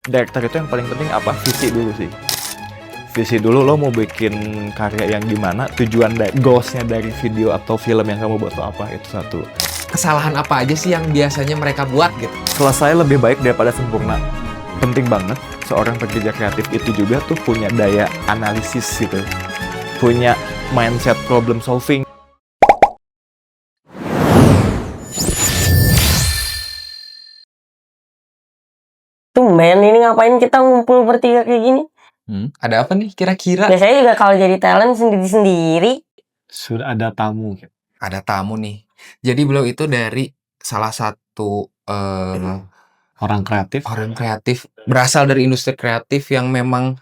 Director itu yang paling penting apa? Visi dulu sih. Visi dulu, lo mau bikin karya yang gimana, tujuan goals-nya dari video atau film yang kamu buat tuh apa, itu satu. Kesalahan apa aja sih yang biasanya mereka buat gitu? Selesai lebih baik daripada sempurna. Penting banget, seorang pekerja kreatif itu juga tuh punya daya analisis gitu. Punya mindset problem solving. Tumben ini ngapain kita ngumpul bertiga kayak gini? Ada apa nih kira-kira? Biasanya juga kalau jadi talent sendiri-sendiri. Sudah ada tamu. Ada tamu nih. Jadi beliau itu dari salah satu Orang kreatif. orang kreatif, berasal dari industri kreatif yang memang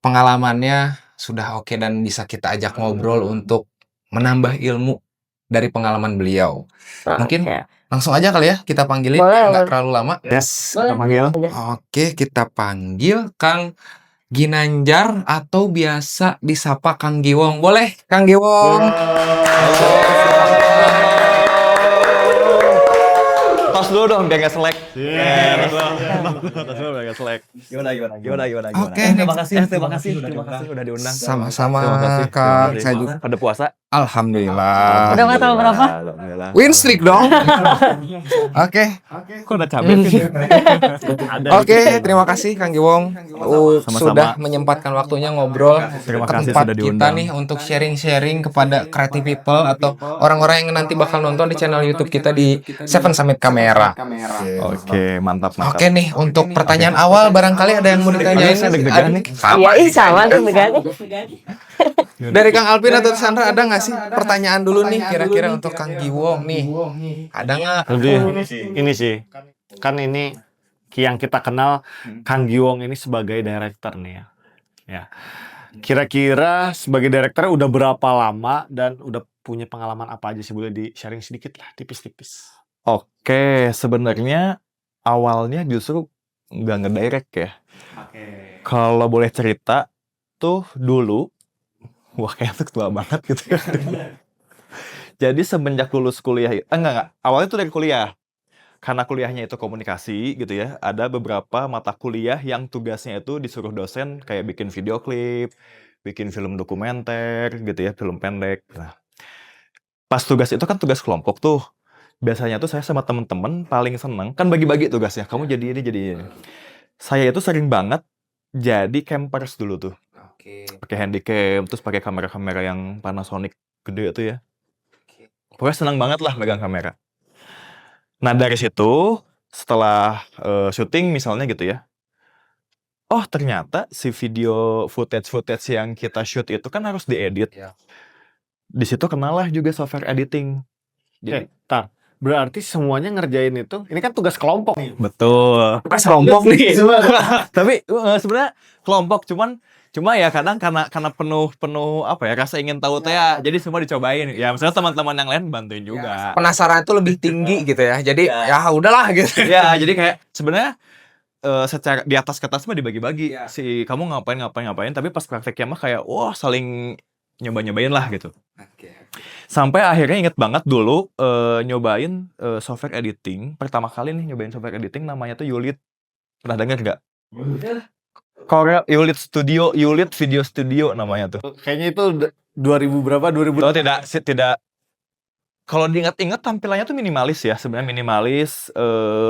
pengalamannya sudah oke dan bisa kita ajak ngobrol untuk menambah ilmu dari pengalaman beliau. Mungkin Oke. langsung aja kali ya kita panggilin, Boleh, nggak boleh. terlalu lama. Yes, Boleh. kita panggil. Oke, kita panggil Kang Ginanjar atau biasa disapa Kang Giwong. Boleh, Kang Giwong? Tos dulu dong, biar nggak selek. Tos dulu biar nggak selek. Gimana? Oke, Terima kasih udah diundang. Sama-sama, Terima kasih. Kang. Saya juga. Pada puasa. Alhamdulillah. Udah tanggal berapa? Alhamdulillah. Win streak dong. Oke, Kok udah cabai sih? oke. Terima kasih Kang Giwong Sama-sama. sudah menyempatkan waktunya ngobrol Terima ke kasih tempat sudah kita diundang. nih untuk sharing-sharing kepada creative people atau orang-orang yang nanti bakal nonton di channel YouTube kita di Seven Summit Kamera. Oke, mantap. Oke nih, untuk pertanyaan awal barangkali ada yang mau ditanyain. Saya deg-degan nih. Iya, sama tuh begini. Dari Kang Alvin atau Sandra ada nggak sih pertanyaan dulu nih kira-kira untuk Kang Giwong nih? Ada nggak? Ini sih, kan ini yang kita kenal Kang Giwong ini sebagai director nih ya. Ya. Kira-kira sebagai director udah berapa lama dan udah punya pengalaman apa aja sih, boleh di-sharing sedikit lah, tipis-tipis. Oke, sebenarnya awalnya justru nggak ngedirect ya. Kalau boleh cerita tuh dulu, wah kayaknya tuh tua banget gitu ya. Jadi semenjak lulus kuliah, enggak, awalnya tuh dari kuliah. Karena kuliahnya itu komunikasi gitu ya, ada beberapa mata kuliah yang tugasnya itu disuruh dosen kayak bikin video klip, bikin film dokumenter gitu ya, film pendek. Nah, pas tugas itu kan tugas kelompok tuh. Biasanya tuh saya sama temen-temen paling seneng, kan bagi-bagi tugasnya, kamu jadi ini, jadi ini. Saya itu sering banget jadi campers dulu tuh. Oke. Pakai handycam, terus pakai kamera-kamera yang Panasonic gede tuh ya. Pokoknya senang banget lah megang kamera. Nah dari situ, setelah syuting misalnya gitu ya, oh ternyata si video footage yang kita shoot itu kan harus diedit. Ya. Di situ kenalah juga software editing. Jadi, Tar, berarti semuanya ngerjain itu, ini kan tugas kelompok nih. betul. Kelompok nih. Tapi sebenarnya kelompok cuma ya kadang karena penuh apa ya, rasa ingin tahu teh ya, jadi semua dicobain. Ya misalnya teman-teman yang lain bantuin juga. Penasaran itu lebih tinggi gitu ya. Jadi ya udahlah gitu. Ya, jadi kayak sebenarnya secara di atas kertas mah dibagi-bagi. Si kamu ngapain, tapi pas prakteknya mah kayak wah saling nyoba-nyobain lah gitu. Sampai akhirnya inget banget dulu nyobain software editing. Pertama kali nih nyobain software editing namanya tuh Yulit. Pernah denger nggak? Korea Yulit Video Studio namanya tuh. Kayaknya itu 2000 berapa? 2000. Oh tidak. Kalau diingat-ingat tampilannya tuh minimalis ya, sebenarnya minimalis,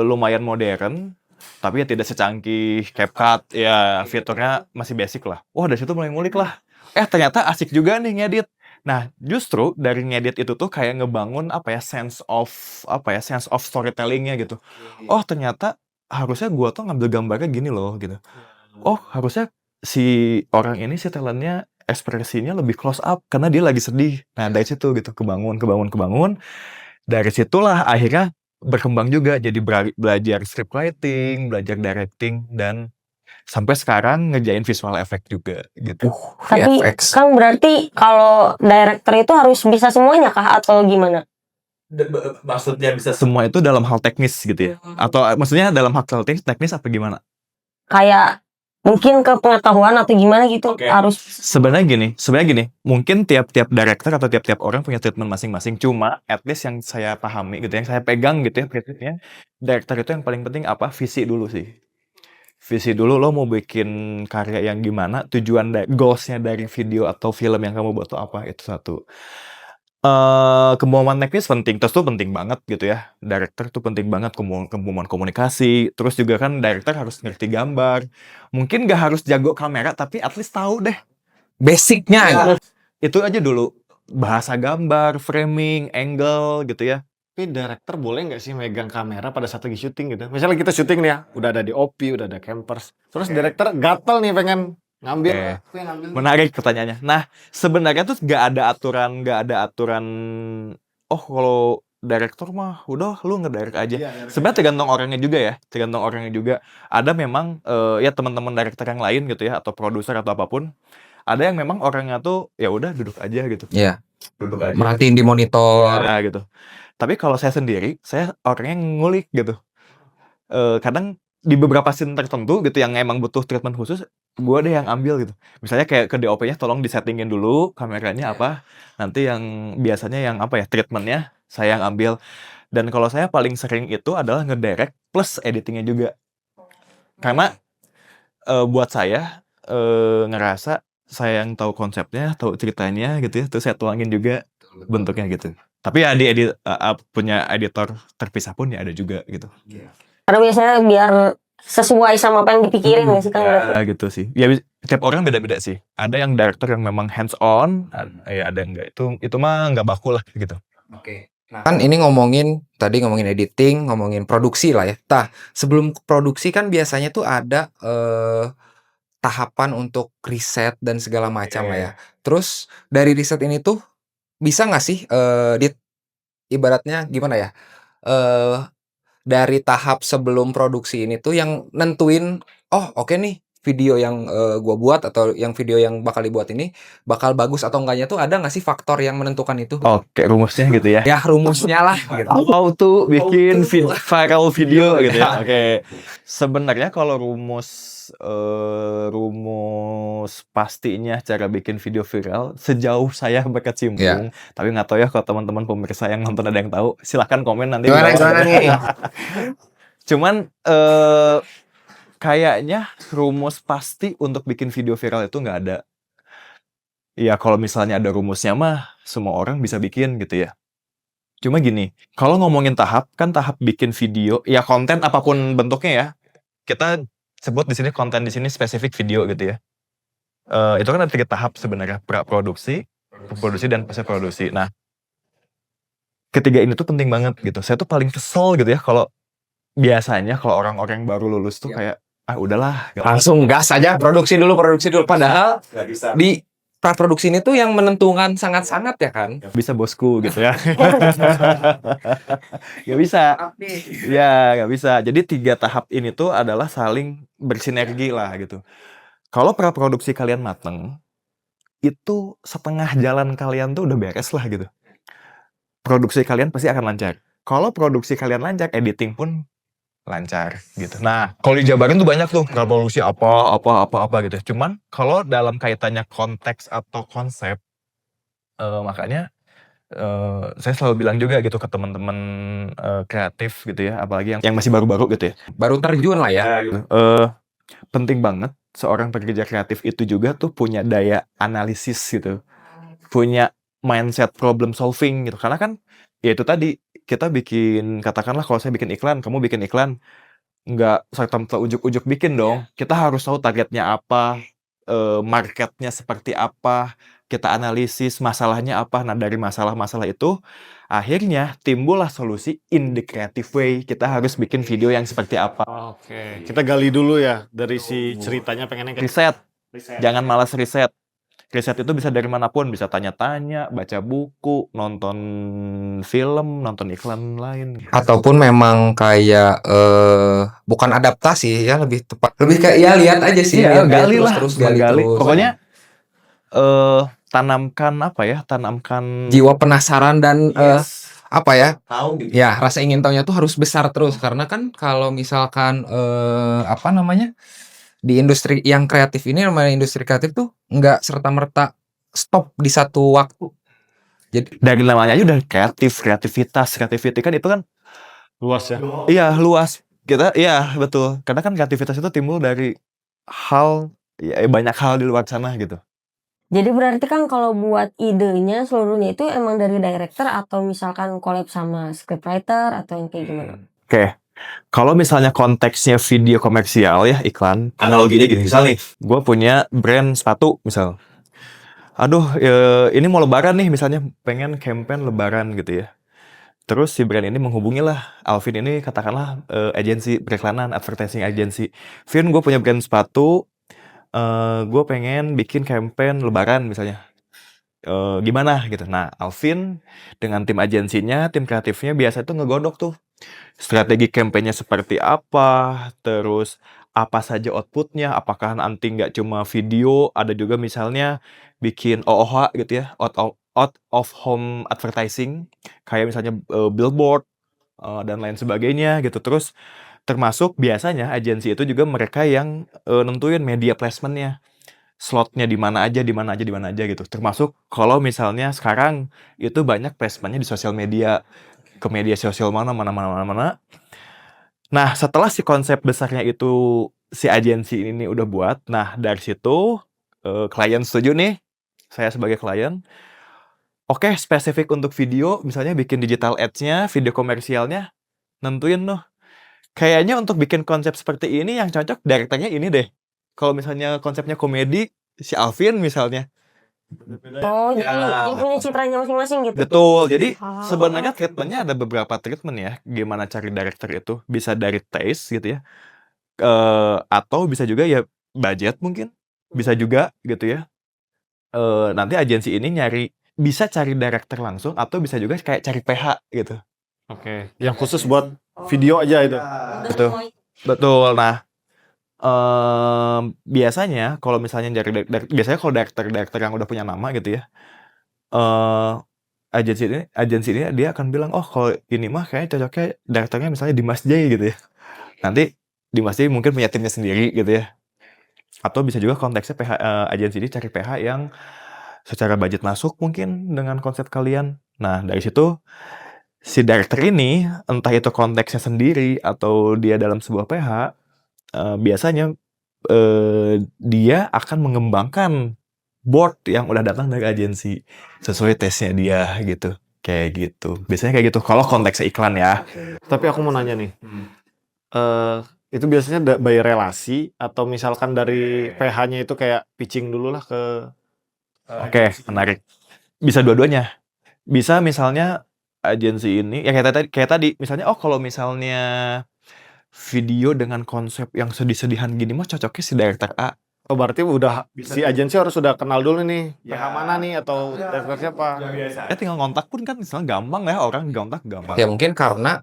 lumayan modern, tapi ya tidak secanggih CapCut, ya fiturnya masih basic lah. Wah dari situ mulai ngulik lah. Ternyata asik juga nih ngedit. Nah justru dari ngedit itu tuh kayak ngebangun sense of storytelling-nya gitu. Oh ternyata harusnya gua tuh ngambil gambarnya gini loh gitu. Oh harusnya si orang ini si talentnya ekspresinya lebih close up karena dia lagi sedih. Nah dari situ gitu kebangun. Dari situlah akhirnya berkembang juga jadi belajar script writing, belajar directing, dan sampai sekarang ngerjain visual effect juga gitu. Tapi VFX. Kang berarti kalau director itu harus bisa semuanya kah atau gimana? Maksudnya bisa semua itu dalam hal teknis gitu ya? Atau maksudnya dalam hal teknis apa gimana? Kayak mungkin ke pengetahuan atau gimana gitu harus. Sebenarnya gini, mungkin tiap-tiap director atau tiap-tiap orang punya treatment masing-masing. Cuma at least yang saya pahami gitu, yang saya pegang gitu ya prinsipnya, director itu yang paling penting apa? Visi dulu sih. Visi dulu lo mau bikin karya yang gimana, goals-nya dari video atau film yang kamu buat tuh apa, itu satu. Kemampuan teknis penting, terus tuh penting banget gitu ya. Director tuh penting banget kemampuan komunikasi, terus juga kan director harus ngerti gambar. Mungkin nggak harus jago kamera, tapi at least tahu deh. Basicnya gitu. Itu aja dulu, bahasa gambar, framing, angle gitu ya. Tapi director boleh nggak sih megang kamera pada saat lagi syuting gitu? Misalnya kita syuting nih ya, udah ada DOP, udah ada campers. Terus director gatel nih pengen ngambil. Oke. Aku yang ngambil. Menarik pertanyaannya. Nah, sebenarnya tuh nggak ada aturan, oh kalau director mah udah lu ngedirect aja. Sebenarnya tergantung orangnya juga ya, tergantung orangnya juga. Ada memang ya teman-teman director yang lain gitu ya, atau produser atau apapun. Ada yang memang orangnya tuh ya udah duduk aja gitu. Iya. Duduk aja. Merhatiin di monitor. Nah, gitu. Tapi kalau saya sendiri, saya orangnya ngulik gitu. Kadang di beberapa scene tertentu gitu yang emang butuh treatment khusus, gue deh yang ambil gitu. Misalnya kayak ke DOP-nya tolong disettingin dulu kameranya apa, nanti yang biasanya yang apa ya, treatmentnya saya yang ambil. Dan kalau saya paling sering itu adalah ngedirect plus editingnya juga. Karena buat saya ngerasa saya yang tahu konsepnya, tahu ceritanya gitu ya, terus saya tuangin juga bentuknya gitu. Tapi ya punya editor terpisah pun ya ada juga gitu. Karena biasanya biar sesuai sama apa yang dipikirin nggak sih Kang? Ya gitu sih. Ya tiap orang beda-beda sih. Ada yang director yang memang hands on, ya ada yang enggak. Itu mah nggak baku lah gitu. Oke. Nah, kan ini tadi ngomongin editing, ngomongin produksi lah ya. Nah, sebelum produksi kan biasanya tuh ada tahapan untuk riset dan segala macam lah ya. Terus dari riset ini tuh bisa nggak sih ibaratnya gimana ya? Dari tahap sebelum produksi ini tuh yang nentuin, oh oke nih video yang gua buat atau yang video yang bakal dibuat ini bakal bagus atau enggaknya tuh ada nggak sih faktor yang menentukan itu? Oke, rumusnya gitu ya. Ya rumusnya lah gitu. How to bikin viral video gitu ya. Oke. Sebenarnya kalau rumus pastinya cara bikin video viral sejauh saya berkecimpung, tapi nggak tahu ya kalau teman-teman pemirsa yang nonton ada yang tahu, silahkan komen nanti. Gimana nih? Cuman kayaknya rumus pasti untuk bikin video viral itu nggak ada. Ya kalau misalnya ada rumusnya mah semua orang bisa bikin gitu ya. Cuma gini, kalau ngomongin tahap bikin video, ya konten apapun bentuknya ya. Kita sebut di sini konten di sini spesifik video gitu ya. Itu kan ada 3 tahap sebenarnya, pra-produksi, produksi dan pasca produksi. Nah, ketiga ini tuh penting banget gitu. Saya tuh paling kesel gitu ya kalau biasanya kalau orang-orang yang baru lulus tuh kayak udahlah Langsung gas aja produksi dulu padahal di pra-produksi ini tuh yang menentukan sangat-sangat ya kan. bisa bosku gitu ya. Gak bisa. Ya, gak bisa. Jadi 3 tahap ini tuh adalah saling bersinergi lah gitu. Kalau pra-produksi kalian mateng, itu setengah jalan kalian tuh udah beres lah gitu. Produksi kalian pasti akan lancar. Kalau produksi kalian lancar, editing pun lancar gitu. Nah, kalau dijabarin tuh banyak tuh pra-produksi apa gitu. Cuman kalau dalam kaitannya konteks atau konsep, makanya saya selalu bilang juga gitu ke teman-teman kreatif gitu ya, apalagi yang masih baru-baru gitu ya. Baru terjun lah ya. Penting banget seorang pekerja kreatif itu juga tuh punya daya analisis gitu, punya mindset problem solving gitu. Karena kan ya itu tadi kita bikin, katakanlah kalau saya bikin iklan, kamu bikin iklan, nggak serta-merta ujuk-ujuk bikin dong. Kita harus tahu targetnya apa, marketnya seperti apa, kita analisis masalahnya apa. Nah dari masalah-masalah itu akhirnya timbullah solusi in the creative way. Kita harus bikin video yang seperti apa. Oke, kita gali dulu ya dari si ceritanya pengennya Riset, jangan malas riset. Riset itu bisa dari manapun, bisa tanya-tanya, baca buku, nonton film, nonton iklan lain. Ataupun memang kayak bukan adaptasi ya, lebih tepat. Lebih kayak ya lihat aja sih, Iya, lihat gali lah, terus gali terus. Pokoknya tanamkan Jiwa penasaran dan apa ya? tahu gitu. Ya, rasa ingin tahunya tuh harus besar terus karena kan kalau misalkan apa namanya? Di industri yang kreatif ini, namanya industri kreatif tuh nggak serta-merta stop di satu waktu. Jadi Dari namanya aja udah kreativitas, creativity kan itu kan luas ya. iya luas. Kita iya betul, karena kan kreativitas itu timbul dari banyak hal di luar sana gitu. Jadi berarti kan kalau buat idenya seluruhnya itu emang dari director atau misalkan collab sama scriptwriter atau yang kayak gimana? Oke, kalau misalnya konteksnya video komersial ya, iklan, analoginya gini, misal nih, gue punya brand sepatu misal. Aduh, ini mau lebaran nih misalnya, pengen campaign lebaran gitu ya. Terus si brand ini menghubungilah Alvin ini katakanlah, agensi periklanan, advertising agency. "Vin, gue punya brand sepatu, gue pengen bikin campaign lebaran," misalnya. Gimana gitu. Nah, Alvin dengan tim agensinya, tim kreatifnya biasa tuh ngegodok tuh strategi campaign-nya seperti apa, terus apa saja output-nya, apakah nanti nggak cuma video, ada juga misalnya bikin OOH gitu ya, out of home advertising, kayak misalnya, billboard, dan lain sebagainya gitu. Terus termasuk biasanya agensi itu juga mereka yang, nentuin media placement-nya. Slotnya di mana aja di mana aja di mana aja gitu. Termasuk kalau misalnya sekarang itu banyak placement-nya di sosial media, ke media sosial mana mana mana mana mana. Nah, setelah si konsep besarnya itu si agensi ini udah buat, nah dari situ, klien setuju nih, saya sebagai klien, oke spesifik untuk video misalnya bikin digital ads-nya, video komersialnya, nentuin tuh, kayaknya untuk bikin konsep seperti ini yang cocok direkturnya ini deh. Kalau misalnya konsepnya komedi, si Alvin misalnya. Oh, Ya. jadi punya citranya masing-masing gitu? Betul, jadi Oh. sebenarnya treatment-nya ada beberapa treatment ya, gimana cari director itu. Bisa dari taste gitu ya, atau bisa juga ya budget mungkin, bisa juga gitu ya. Nanti agensi ini bisa cari director langsung atau bisa juga kayak cari PH gitu. Oke, yang khusus buat video aja itu. Betul. Betul. Nah, biasanya kalau misalnya biasanya kalau director yang udah punya nama gitu ya, eee, agensi ini dia akan bilang, "Oh kalau ini mah kayaknya cocoknya direkturnya misalnya Dimas J," gitu ya. Nanti Dimas J mungkin punya timnya sendiri gitu ya. Atau bisa juga konteksnya agensi ini cari PH yang secara budget masuk mungkin dengan konsep kalian. Nah dari situ, si director ini entah itu konteksnya sendiri atau dia dalam sebuah PH, biasanya, dia akan mengembangkan board yang udah datang dari agensi, sesuai taste-nya dia gitu, kayak gitu. Biasanya kayak gitu kalau konteksnya iklan ya. Tapi aku mau nanya nih, itu biasanya by relasi atau misalkan dari PH-nya itu kayak pitching dulu lah ke Oke, menarik. Bisa dua-duanya. Bisa misalnya agensi ini ya kayak tadi misalnya, oh kalau misalnya video dengan konsep yang sedih-sedihan gini mah cocoknya si director A. Oh berarti udah si agensi harus sudah kenal dulu nih Ya. PH mana nih atau director siapa? Tinggal ngontak pun kan misalnya gampang ya, orang ngontak gampang. Ya mungkin karena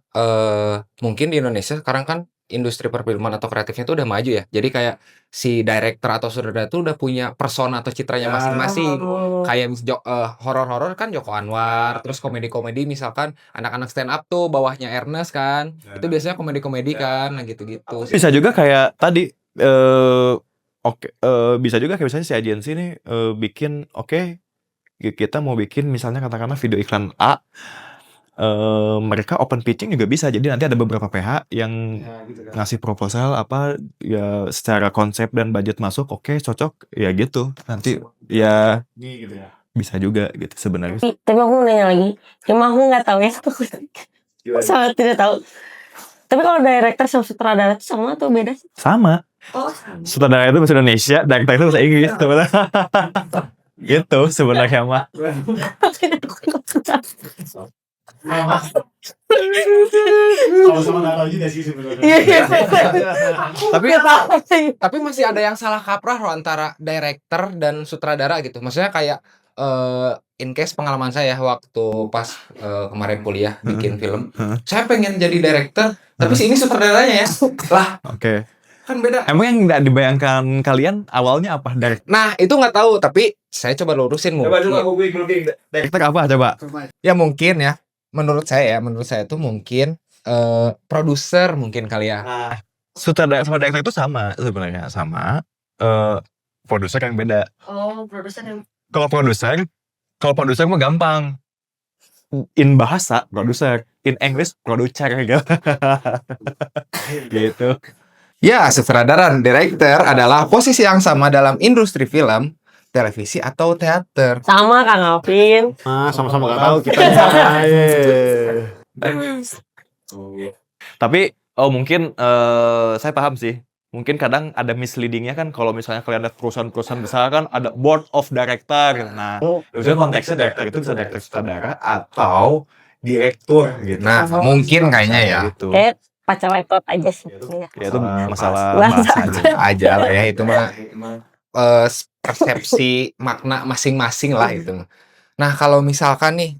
mungkin di Indonesia sekarang kan industri perfilman atau kreatifnya itu udah maju ya. Jadi kayak si director atau sutradara itu udah punya persona atau citranya masing-masing. Kayak horor-horor kan Joko Anwar, terus komedi-komedi misalkan anak-anak stand up tuh bawahnya Ernest kan. Itu biasanya komedi-komedi kan, nah gitu-gitu. Bisa juga kayak tadi, bisa juga kayak misalnya si agensi nih, bikin kita mau bikin misalnya katakanlah video iklan A, mereka open pitching juga bisa. Jadi nanti ada beberapa PH yang ngasih proposal apa, ya secara konsep dan budget masuk, oke cocok, ya gitu. Nanti ya Gitu ya. bisa juga gitu sebenarnya. Tapi aku mau nanya lagi, emang aku nggak tahu ya, aku sangat tidak tahu. Tapi kalau director sama sutradara itu sama atau beda sih? Sama. Oh, Sutradara itu bahasa Indonesia, director itu bahasa Inggris sebenarnya. Gitu sebenarnya mah. Kalau sama nggak tahu juga sih sebenarnya. Tapi masih ada yang salah kaprah loh antara director dan sutradara gitu. Maksudnya kayak in case pengalaman saya waktu pas kemarin kuliah bikin film, saya pengen jadi director, tapi si ini sutradaranya ya. Lah, Oke. kan beda. Emang yang nggak dibayangkan kalian awalnya apa? Nah, itu nggak tahu, tapi saya coba lurusin mungkin. Director apa coba? Ya mungkin ya. Menurut saya tuh mungkin produser mungkin kali ya. Nah, sutradara sama director itu sama sebenarnya, sama. Produser yang beda. Oh, produser yang Kalau produser mah gampang. in bahasa produser, in English producer gitu. Gitu. Ya, sutradara dan director adalah posisi yang sama dalam industri film, televisi, atau teater. Sama Kang Alvin. Sama-sama gak tahu kita. Tapi mungkin saya paham sih. Mungkin kadang ada misleading-nya kan kalau misalnya kalian lihat perusahaan-perusahaan besar kan ada board of director. Nah, itu konteksnya director itu bisa director sutradara atau direktur gitu. Nah, mungkin kayaknya ya. Gitu. Kayak pacar laptop aja sih. Ya itu masalah Bahasa bahasa Aja lah ya, itu mah persepsi makna masing-masing lah itu. Nah, kalau misalkan nih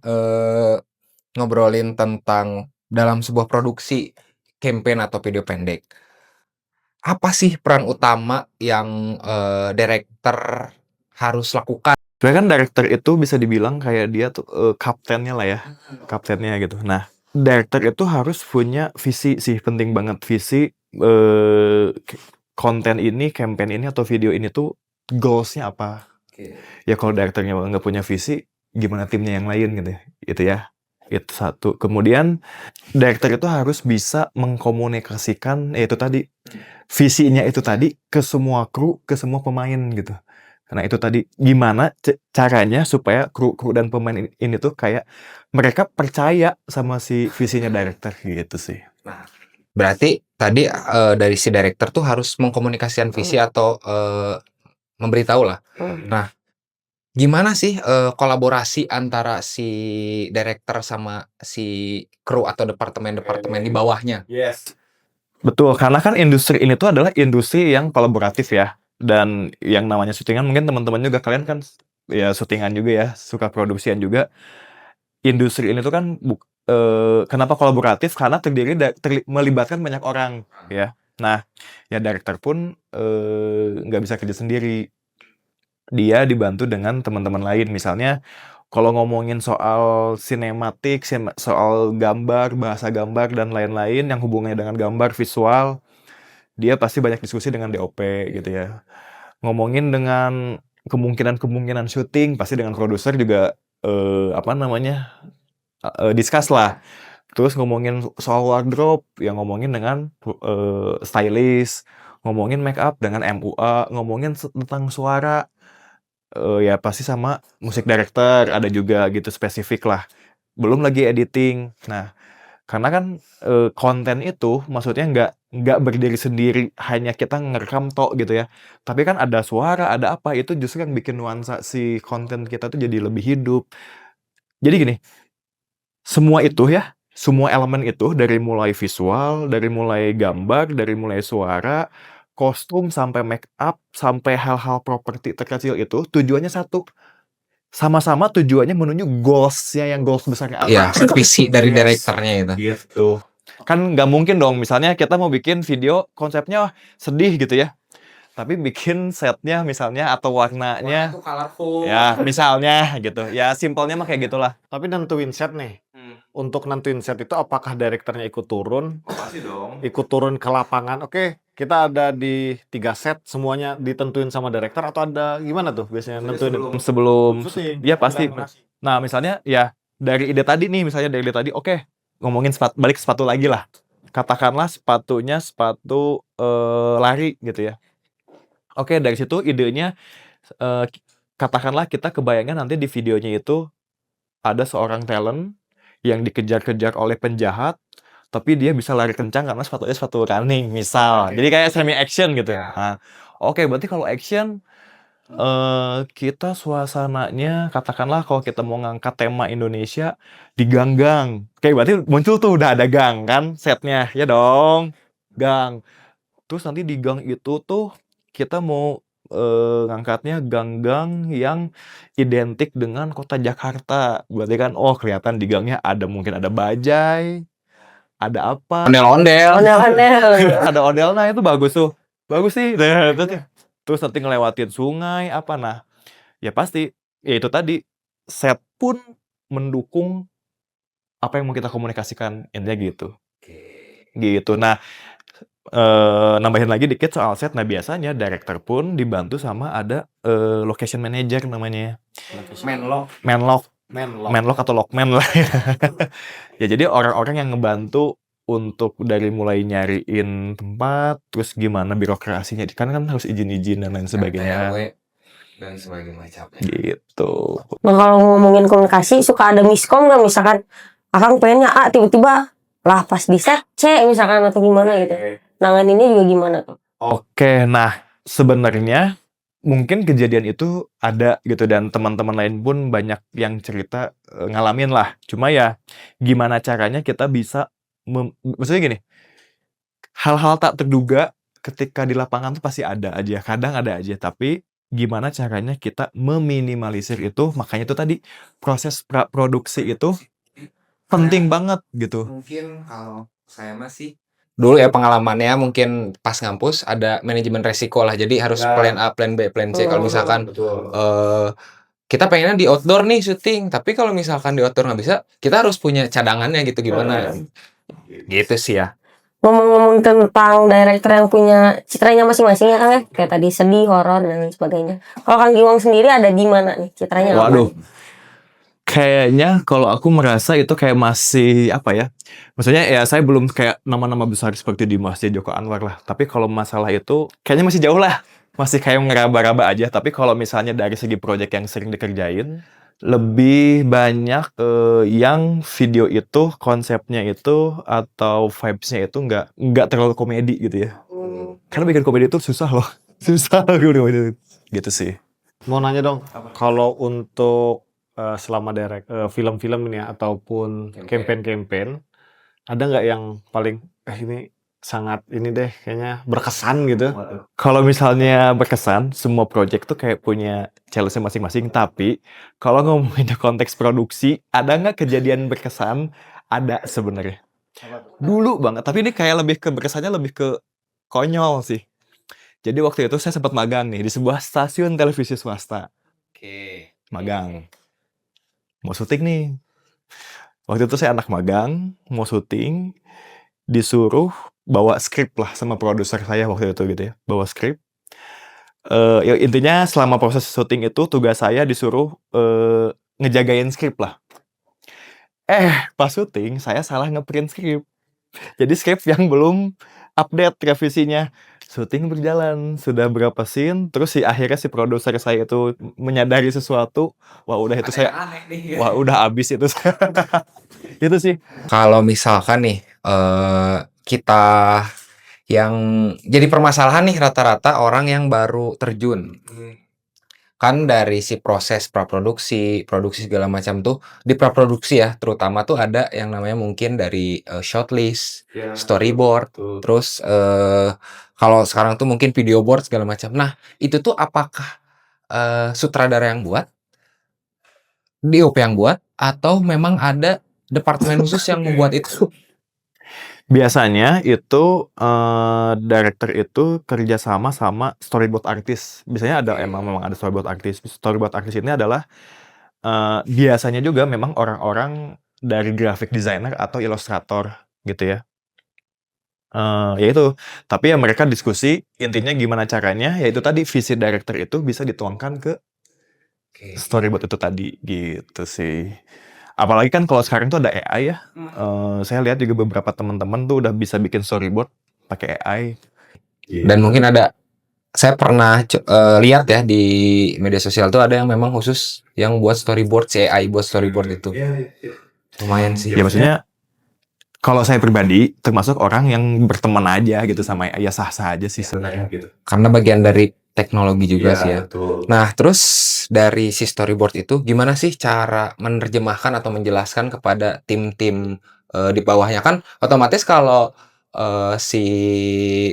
ngobrolin tentang dalam sebuah produksi campaign atau video pendek, apa sih peran utama yang director harus lakukan? Sebenarnya kan director itu bisa dibilang kayak dia tuh kaptennya lah ya, kaptennya gitu. Nah, director itu harus punya visi sih, penting banget visi konten ini, campaign ini atau video ini tuh goals-nya apa. Ya kalau directornya nggak punya visi, gimana timnya yang lain gitu ya. Itu ya. Itu satu. Kemudian director itu harus bisa mengkomunikasikan itu tadi visinya itu tadi ke semua kru, ke semua pemain gitu. Karena itu tadi gimana caranya supaya kru dan pemain ini tuh kayak mereka percaya sama si visinya director gitu sih. Berarti tadi dari si director tuh harus mengkomunikasikan visi atau memberitahu lah. Nah, gimana sih kolaborasi antara si director sama si kru atau departemen-departemen di bawahnya? Yes. Betul, karena kan industri ini tuh adalah industri yang kolaboratif ya. Dan yang namanya syutingan mungkin teman-teman juga kalian kan ya syutingan juga ya, suka produksian juga. Industri ini tuh kan kenapa kolaboratif? Karena melibatkan banyak orang ya. Nah, ya director pun nggak bisa kerja sendiri. Dia dibantu dengan teman-teman lain. Misalnya kalau ngomongin soal sinematik, soal gambar, bahasa gambar dan lain-lain yang hubungannya dengan gambar, visual, dia pasti banyak diskusi dengan DOP gitu ya. Ngomongin dengan kemungkinan syuting, pasti dengan produser juga discuss lah. Terus ngomongin soal wardrobe, yang ngomongin dengan stylist, ngomongin make up dengan MUA, ngomongin tentang suara, ya pasti sama musik director ada juga gitu spesifik lah. Belum lagi editing. Nah, karena kan konten itu maksudnya nggak berdiri sendiri hanya kita ngerekam tok gitu ya. Tapi kan ada suara, ada apa itu justru yang bikin nuansa si konten kita tuh jadi lebih hidup. Jadi gini, semua elemen itu dari mulai visual, dari mulai gambar, dari mulai suara, kostum sampai make up, sampai hal-hal properti terkecil itu tujuannya satu. Sama-sama tujuannya menuju goals-nya yang goals besarnya apa. Iya, visi dari Yes. directornya itu. Gitu. Kan nggak mungkin dong misalnya kita mau bikin video konsepnya sedih gitu ya. Tapi bikin setnya misalnya atau warnanya colorful. ya misalnya gitu. Ya simpelnya mah kayak gitulah. Tapi nentuin set nih. Untuk nentuin set itu apakah direkturnya ikut turun? Pasti dong. Ikut turun ke lapangan. Oke, kita ada di 3 set semuanya ditentuin sama direktur atau ada gimana tuh biasanya nentuin itu? Sebelum Syuting. ya pasti. Nah, misalnya ya dari ide tadi nih, misalnya dari ide tadi, oke, ngomongin balik sepatu lagi lah. Katakanlah sepatunya sepatu lari gitu ya. Oke, dari situ idenya katakanlah kita kebayangkan nanti di videonya itu ada seorang talent yang dikejar-kejar oleh penjahat, tapi dia bisa lari kencang karena sepatunya sepatu running, misal. Jadi kayak semi action gitu. Nah, oke, berarti kalau action kita suasananya katakanlah kalau kita mau ngangkat tema Indonesia di gang-gang. Kayak berarti muncul tuh udah ada gang kan setnya, ya dong. Gang. Terus nanti di gang itu tuh kita mau ngangkatnya gang-gang yang identik dengan kota Jakarta. Berarti kan kelihatan di gangnya mungkin ada bajai, ada apa? Ondel-ondel. Ondel-ondel. Ada ondel, nah itu bagus tuh. Bagus sih. Terus nanti ngelewatin sungai apa nah. Ya pasti ya itu tadi set pun mendukung apa yang mau kita komunikasikan, intinya gitu. Gitu. Nah, nambahin lagi dikit soal set. Nah, biasanya director pun dibantu sama ada location manager namanya. Menlock. Menlock. Menlock atau lockman lah ya. Ya jadi orang-orang yang ngebantu untuk dari mulai nyariin tempat, terus gimana birokrasinya, kan harus izin-izin dan lain sebagainya. RT, RW, dan sebagainya macam. Gitu. Nah kalau ngomongin komunikasi suka ada miskom nggak, misalkan akang pengennya A tiba-tiba lah pas di set C misalkan atau gimana gitu. Nanganinnya juga gimana tuh? Oke, nah sebenarnya mungkin kejadian itu ada gitu dan teman-teman lain pun banyak yang cerita ngalamin lah. Cuma ya gimana caranya kita bisa maksudnya gini, hal-hal tak terduga ketika di lapangan tuh pasti ada aja, kadang ada aja, tapi gimana caranya kita meminimalisir itu, makanya itu tadi proses produksi itu penting banget gitu. Mungkin kalau saya masih dulu ya pengalamannya mungkin pas ngampus ada manajemen resiko lah. Jadi harus plan A, plan B, plan C. Kalau misalkan kita pengennya di outdoor nih syuting, tapi kalau misalkan di outdoor nggak bisa, kita harus punya cadangannya gitu gimana. Gitu sih ya. Ngomong-ngomong tentang director yang punya citranya masing-masing ya Kang ya, kayak tadi sedih, horor dan lain sebagainya. Kalau Kang Giwang sendiri ada di mana nih citranya? apa? Waduh, kayaknya kalau aku merasa itu kayak masih apa ya? Maksudnya ya saya belum kayak nama-nama besar seperti Dimas Joko Anwar lah. Tapi kalau masalah itu kayaknya masih jauh lah. Masih kayak ngeraba-raba aja. Tapi kalau misalnya dari segi proyek yang sering dikerjain, lebih banyak yang video itu konsepnya itu atau vibes-nya itu nggak terlalu komedi gitu ya. Karena bikin komedi itu susah loh. Susah bikin komedi. Gitu sih. Mau nanya dong, kalau untuk selama film-film ini ya, ataupun campaign-campaign, ada nggak yang paling ini sangat ini deh kayaknya berkesan gitu? Kalau misalnya berkesan, semua project tuh kayak punya challenge-nya masing-masing. Tapi kalau ngomongin konteks produksi, ada nggak kejadian berkesan? Ada sebenarnya. Dulu banget. Tapi ini kayak lebih ke berkesannya lebih ke konyol sih. Jadi waktu itu saya sempat magang nih di sebuah stasiun televisi swasta. Oke. Magang. Mau syuting nih. Waktu itu saya anak magang, mau syuting, disuruh bawa skrip lah sama produser saya waktu itu gitu ya. Bawa skrip. Ya intinya selama proses syuting itu tugas saya disuruh ngejagain skrip lah. Pas syuting saya salah ngeprint skrip. Jadi skrip yang belum update revisinya. Syuting berjalan, sudah berapa scene, terus akhirnya si produser saya itu menyadari sesuatu, wah udah itu saya, Aneh nih. wah udah habis itu. Itu sih. Kalau misalkan nih kita yang jadi permasalahan nih rata-rata orang yang baru terjun. Kan dari si proses praproduksi, produksi segala macam tuh di praproduksi ya, terutama tuh ada yang namanya mungkin dari shortlist, storyboard, terus kalau sekarang tuh mungkin video board segala macam. Nah, itu tuh apakah sutradara yang buat, DOP yang buat, atau memang ada departemen khusus yang membuat itu? Biasanya itu director itu kerjasama sama storyboard artist. Biasanya ada memang ada storyboard artist. Storyboard artist ini adalah biasanya juga memang orang-orang dari graphic designer atau ilustrator gitu ya. Ya itu. Tapi ya mereka diskusi intinya gimana caranya, yaitu tadi visi director itu bisa dituangkan ke storyboard itu tadi gitu sih. Apalagi kan kalau sekarang tuh ada AI ya. Saya lihat juga beberapa teman-teman tuh udah bisa bikin storyboard pakai AI. Dan mungkin ada, saya pernah lihat ya di media sosial tuh ada yang memang khusus yang buat storyboard, AI buat storyboard itu. Lumayan sih. Ya maksudnya kalau saya pribadi termasuk orang yang berteman aja gitu sama AI, ya sah-sah aja sih sebenarnya gitu. Karena bagian dari teknologi juga sih ya. Betul. Nah, terus dari si storyboard itu gimana sih cara menerjemahkan atau menjelaskan kepada tim-tim di bawahnya? Kan otomatis kalau si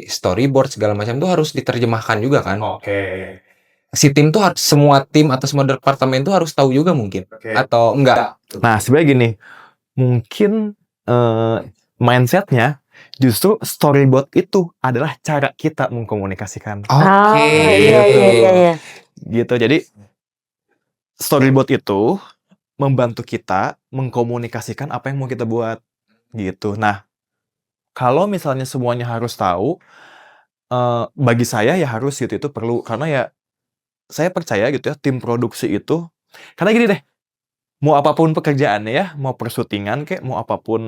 storyboard segala macam tuh harus diterjemahkan juga kan? Oke. Si tim tuh semua tim atau semua departemen tuh harus tahu juga mungkin, atau enggak? Nah sebenarnya gini, mungkin mindsetnya justru storyboard itu adalah cara kita mengkomunikasikan. Oke, Iya. Gitu. Jadi storyboard itu membantu kita mengkomunikasikan apa yang mau kita buat gitu. Nah, kalau misalnya semuanya harus tahu, bagi saya ya harus gitu, itu perlu. Karena ya saya percaya gitu ya tim produksi itu, karena gini deh, mau apapun pekerjaannya ya, mau persyutingan kek, mau apapun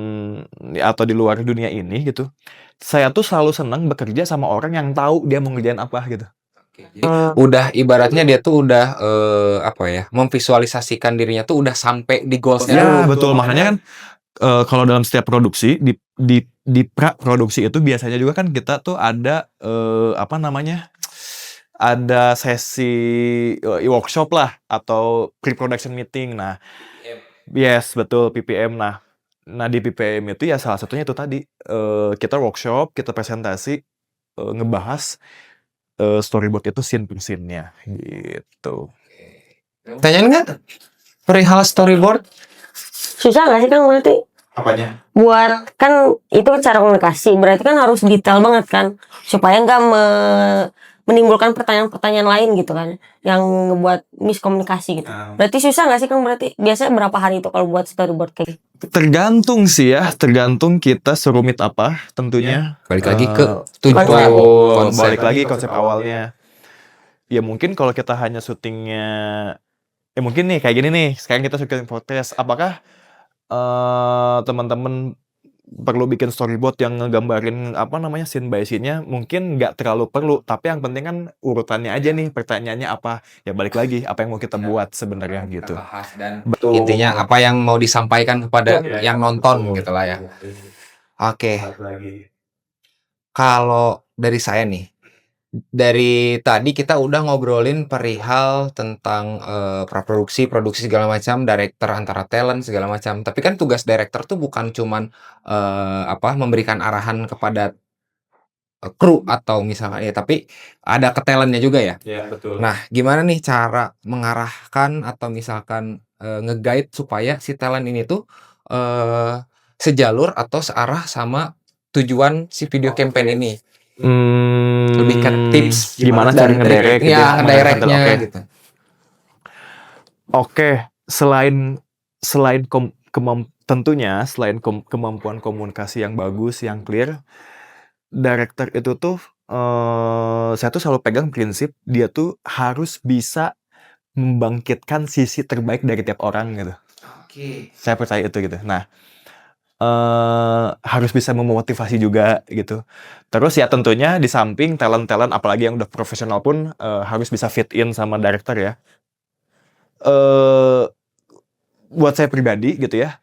atau di luar dunia ini gitu. Saya tuh selalu senang bekerja sama orang yang tahu dia mau ngerjain apa gitu. Jadi udah ibaratnya dia tuh udah apa ya, memvisualisasikan dirinya tuh udah sampai di goalsnya Ya, dulu. betul. Makanya kan kalau dalam setiap produksi di pra-produksi itu biasanya juga kan kita tuh ada apa namanya? Ada sesi workshop lah atau pre-production meeting. Nah, yes, betul PPM. Nah di PPM itu ya salah satunya itu tadi kita workshop, kita presentasi, ngebahas storyboard itu scene per scene-nya gitu. Tanyain nggak perihal storyboard? Susah nggak sih Kang berarti? Apanya? Buat kan itu cara komunikasi, berarti kan harus detail banget kan supaya nggak menimbulkan pertanyaan-pertanyaan lain gitu kan yang ngebuat miskomunikasi gitu. Berarti susah nggak sih Kang berarti? Biasanya berapa hari itu kalau buat storyboard kayak gitu? Tergantung sih ya, tergantung kita serumit apa tentunya. Balik lagi ke tujuan konsep. Balik lagi konsep awalnya. Ya mungkin kalau kita hanya syutingnya, mungkin nih kayak gini nih, sekarang kita syuting podcast, apakah teman-teman perlu bikin storyboard yang ngegambarin apa namanya scene by scene-nya? Mungkin nggak terlalu perlu, tapi yang penting kan urutannya aja nih, pertanyaannya apa? Ya balik lagi, apa yang mau kita buat sebenarnya gitu. Bahas dan intinya apa yang mau disampaikan kepada yang nonton gitu lah ya. Oke. Kalau dari saya nih, dari tadi kita udah ngobrolin perihal tentang praproduksi, produksi segala macam, director antara talent segala macam. Tapi kan tugas director tuh bukan cuman memberikan arahan kepada kru atau misalkan ya, tapi ada ke talentnya juga ya. Iya, betul. Nah, gimana nih cara mengarahkan atau misalkan nge-guide supaya si talent ini tuh sejalur atau searah sama tujuan si video campaign ini? Lebih ke tips gimana cara ngedirect gitu ya, ngedirectnya gitu. Oke, selain tentunya selain kemampuan komunikasi yang bagus, yang clear, director itu tuh saya tuh selalu pegang prinsip dia tuh harus bisa membangkitkan sisi terbaik dari tiap orang gitu. Oke. Saya percaya itu gitu. Nah, harus bisa memotivasi juga gitu. Terus ya tentunya di samping talent-talent apalagi yang udah profesional pun harus bisa fit in sama director ya. Buat saya pribadi gitu ya,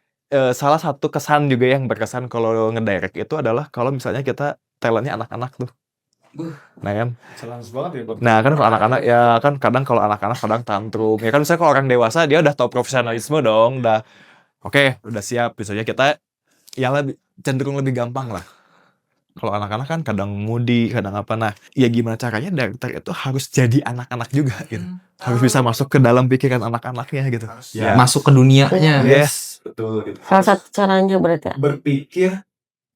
salah satu kesan juga yang berkesan kalau ngedirect itu adalah kalau misalnya kita talentnya anak-anak tuh. Nah kan, nah kan kalau anak-anak ya kan kadang kalau anak-anak kadang tantrum. Ya kan misalnya kalau orang dewasa dia udah tahu profesionalisme dong, udah oke, udah siap. Misalnya kita ya cenderung lebih gampang lah. Kalau anak-anak kan kadang moody, kadang apa. Nah, ya gimana caranya director itu harus jadi anak-anak juga gitu. Harus bisa masuk ke dalam pikiran anak-anaknya gitu. Ya. Masuk ke dunianya. Yes, betul gitu. Salah satu caranya berarti ya. Berpikir,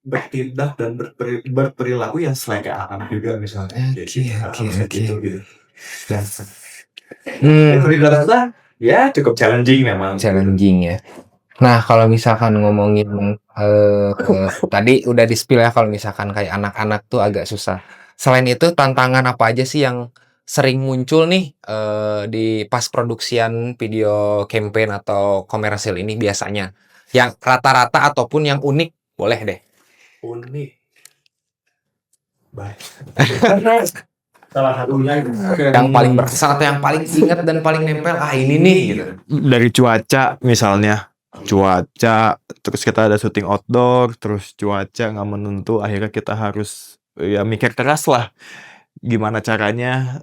bertindak dan berperilaku yang selain kayak anak juga misalnya. Oke. Ya cukup challenging memang. Challenging ya. Nah, kalau misalkan ngomongin tadi udah di-spill ya kalau misalkan kayak anak-anak tuh agak susah. Selain itu tantangan apa aja sih yang sering muncul nih di pas produksian video campaign atau komersil ini biasanya? Yang rata-rata ataupun yang unik, boleh deh. Unik. Baik. Salah satunya Yang paling berkesan atau yang paling ingat dan paling nempel, ini nih gitu. dari cuaca misalnya. Cuaca, terus kita ada syuting outdoor, terus cuaca nggak menentu, akhirnya kita harus ya mikir keras lah gimana caranya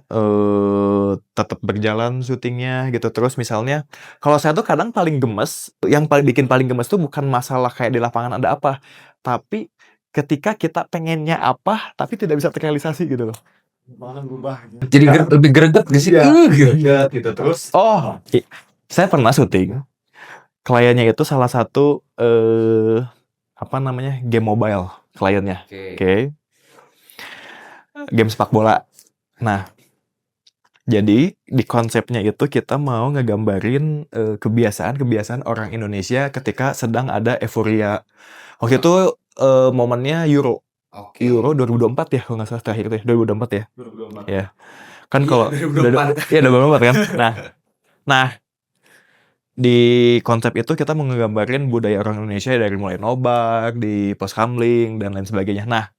tetap berjalan syutingnya gitu. Terus misalnya kalau saya tuh kadang paling gemes, yang bikin paling gemes tuh bukan masalah kayak di lapangan ada apa, tapi ketika kita pengennya apa tapi tidak bisa terrealisasi gitu loh. Jadi lebih greget gak sih? Gitu. Terus saya pernah syuting, kliennya itu salah satu game mobile kliennya. Oke. Game sepak bola. Nah, jadi di konsepnya itu kita mau ngegambarin kebiasaan orang Indonesia ketika sedang ada euforia. Waktu itu momennya Euro 2024 ya kalau nggak salah terakhir itu ya, 2024 ya. 2024. Ya. Kan kalau 2024 kan. Nah, di konsep itu kita mau ngegambarin budaya orang Indonesia dari mulai nobar, di pos kamling dan lain sebagainya. Nah,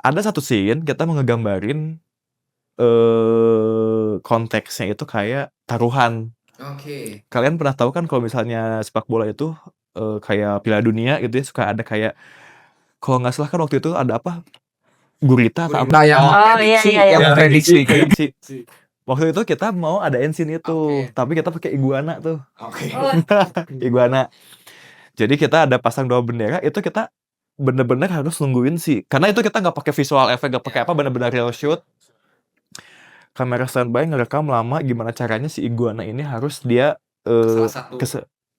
ada satu scene kita mau ngegambarin konteksnya itu kayak taruhan. Oke. Kalian pernah tahu kan kalau misalnya sepak bola itu kayak Piala Dunia gitu ya, suka ada kayak kalau nggak salah kan waktu itu ada apa? Gurita atau apa? Nah, yang Oh, iya, iya, iya. yang prediksi. Prediksi. Waktu itu kita mau adain scene itu, Oke. tapi kita pakai iguana tuh. Oke. Iguana. Jadi kita ada pasang 2 bendera, itu kita bener-bener harus nungguin sih. Karena itu kita nggak pakai visual effect, nggak pakai apa, bener-bener real shoot. Kamera standby ngerekam lama gimana caranya si iguana ini harus dia Salah satu.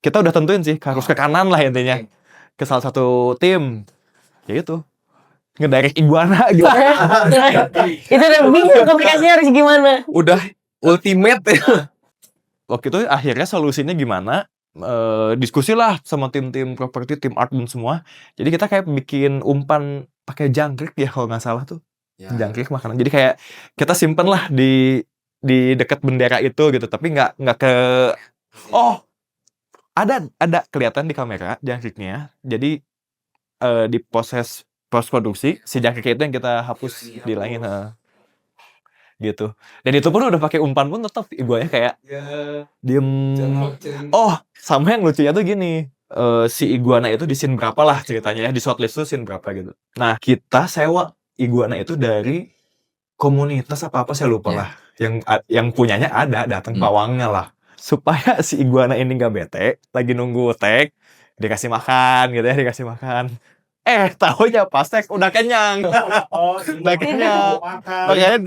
kita udah tentuin sih harus ke kanan lah intinya. Oke. Ke salah satu tim. Ya itu. Ngedirect iguana gitu. Itu udah bingung komunikasinya harus gimana. Udah ultimate ya. Waktu itu akhirnya solusinya gimana? Diskusi lah sama tim-tim properti, tim art dan semua. Jadi kita kayak bikin umpan pakai jangkrik ya kalau nggak salah tuh. Ya. Jangkrik makanan. Jadi kayak kita simpen lah di dekat bendera itu gitu. Tapi nggak ke ada kelihatan di kamera jangkriknya. Jadi di proses post produksi si jangkrik itu yang kita hapus dihilangin gitu. Dan itu pun udah pakai umpan pun tetap iguanya kayak diem. Sama yang lucunya tuh gini. Si iguana itu di scene berapa lah ceritanya ya, di shortlist tuh scene berapa gitu. Nah, kita sewa iguana itu dari komunitas apa saya lupa lah. Yang punyanya datang pawangnya lah. Supaya si iguana ini nggak bete, lagi nunggu tag, dikasih makan gitu ya, dikasih makan. Tahunya pas tag udah kenyang. Udah kenyang. Makanya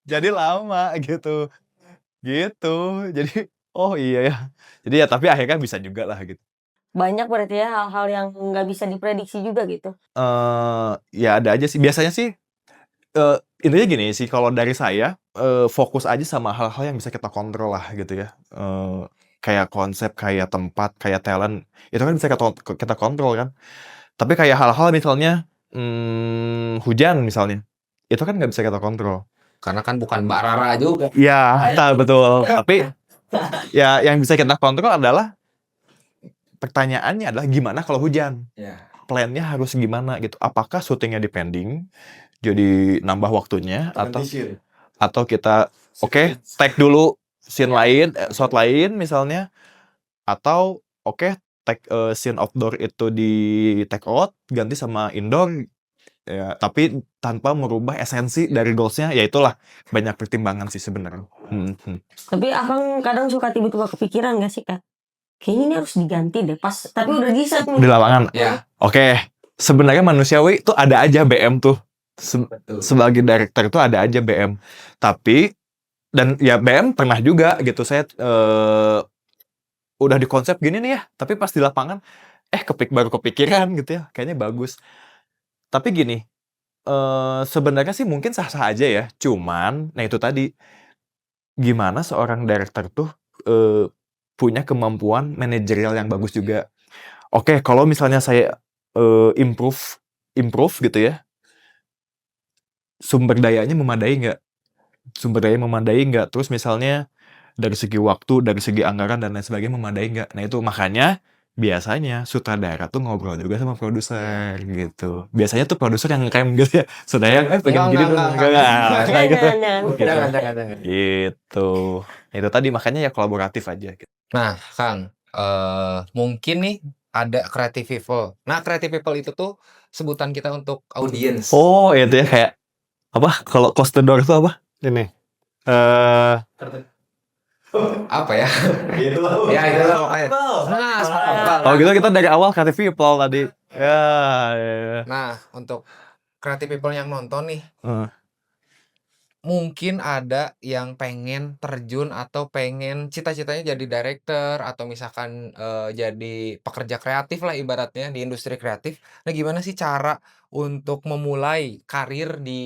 jadi lama gitu. Jadi iya ya. Jadi ya tapi akhirnya bisa juga lah gitu. Banyak berarti ya hal-hal yang nggak bisa diprediksi juga gitu. Ya ada aja sih. Biasanya sih intinya gini sih, kalau dari saya fokus aja sama hal-hal yang bisa kita kontrol lah gitu ya. Kayak konsep, kayak tempat, kayak talent, itu kan bisa kita kontrol kan. Tapi kayak hal-hal misalnya hujan misalnya, itu kan nggak bisa kita kontrol. Karena kan bukan Mbak Rara juga. Ya, betul. Tapi ya yang bisa kita kontrol adalah pertanyaannya adalah gimana kalau hujan? Ya. Plan-nya harus gimana gitu. Apakah syutingnya dipending, jadi nambah waktunya, atau kita take dulu scene lain, shot lain misalnya, atau take scene outdoor itu di take out, ganti sama indoor, ya, tapi tanpa merubah esensi dari goals-nya, ya itulah banyak pertimbangan sih sebenarnya. Tapi Akang kadang suka tiba-tiba kepikiran gak sih Kak? Kayaknya ini harus diganti deh pas, tapi udah di set nih. Di lapangan. Ya. Sebenarnya manusiawi itu ada aja BM tuh. Betul. Sebagai director itu ada aja BM. Tapi dan ya BM pernah juga gitu, saya udah di konsep gini nih ya, tapi pas di lapangan baru kepikiran gitu ya, kayaknya bagus. Tapi gini, sebenarnya sih mungkin sah-sah aja ya, cuman nah itu tadi, gimana seorang director tuh punya kemampuan manajerial yang bagus juga. Kalau misalnya saya improve gitu ya, sumber dayanya memadai nggak? Terus misalnya dari segi waktu, dari segi anggaran dan lain sebagainya memadai nggak? Nah itu makanya biasanya sutradara tuh ngobrol juga sama produser gitu. Biasanya tuh produser yang ngerem gitu ya. Sutradara pengen gini dong. Jangan. Gitu. Itu tadi makanya ya kolaboratif aja gitu. Nah, Kang, mungkin nih ada creative people. Nah, creative people itu tuh sebutan kita untuk audience. Itu ya kayak apa? Kalau close the door itu apa? Ini. Apa ya? Ya itu lah pokoknya. Nah, gitu kita dari awal creative people tadi. Ya. Nah, untuk creative people yang nonton nih, Heeh. mungkin ada yang pengen terjun atau pengen cita-citanya jadi director atau misalkan jadi pekerja kreatif lah ibaratnya di industri kreatif. Nah, gimana sih cara untuk memulai karir di